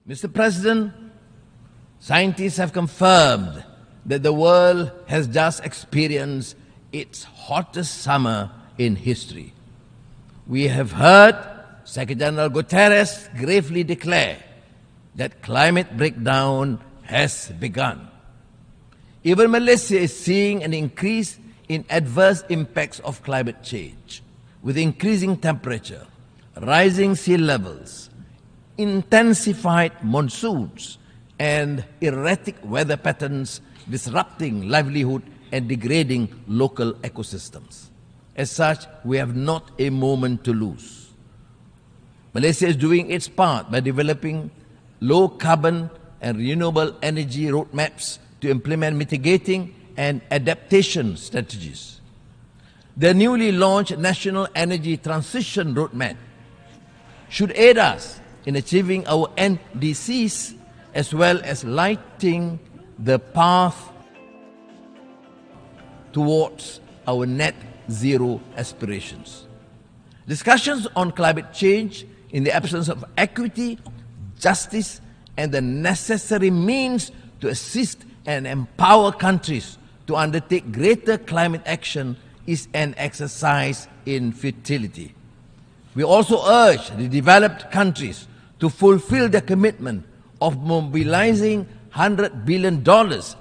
Mr. President, scientists have confirmed that the world has just experienced its hottest summer in history. We have heard Secretary General Guterres gravely declare that climate breakdown has begun. Even Malaysia is seeing an increase in adverse impacts of climate change, with increasing temperature, rising sea levels, intensified monsoons, and erratic weather patterns disrupting livelihood and degrading local ecosystems. As such, we have not a moment to lose. Malaysia is doing its part by developing low-carbon and renewable energy roadmaps to implement mitigating and adaptation strategies. The newly launched National Energy Transition Roadmap should aid us in achieving our NDCs as well as lighting the path towards our net zero aspirations. Discussions on climate change in the absence of equity, justice, and the necessary means to assist and empower countries to undertake greater climate action is an exercise in futility. We also urge the developed countries to fulfill their commitment of mobilizing $100 billion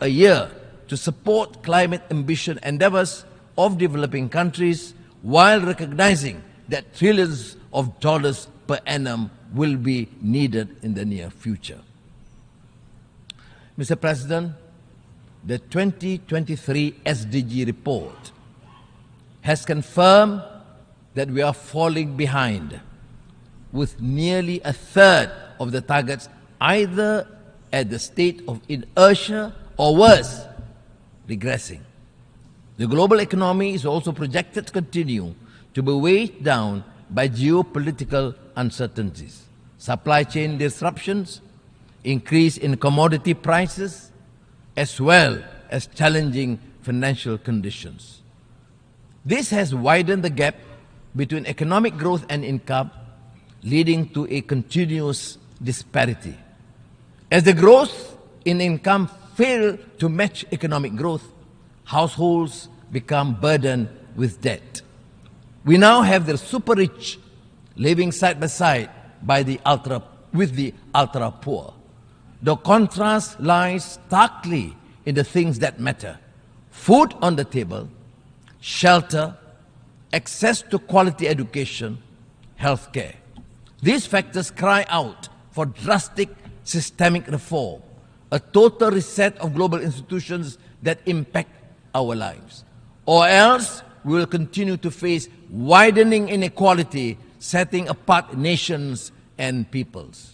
a year to support climate ambition endeavours of developing countries, while recognizing that trillions of dollars per annum will be needed in the near future. Mr. President, the 2023 SDG report has confirmed that we are falling behind, with nearly a third of the targets either at the state of inertia or worse, regressing. The global economy is also projected to continue to be weighed down by geopolitical uncertainties, supply chain disruptions, increase in commodity prices, as well as challenging financial conditions. This has widened the gap between economic growth and income, leading to a continuous disparity. As the growth in income fails to match economic growth, households become burdened with debt. We now have the super rich living side by side with the ultra poor. The contrast lies starkly in the things that matter: food on the table, shelter, access to quality education, healthcare. These factors cry out for drastic systemic reform, a total reset of global institutions that impact our lives. Or else we will continue to face widening inequality, setting apart nations and peoples.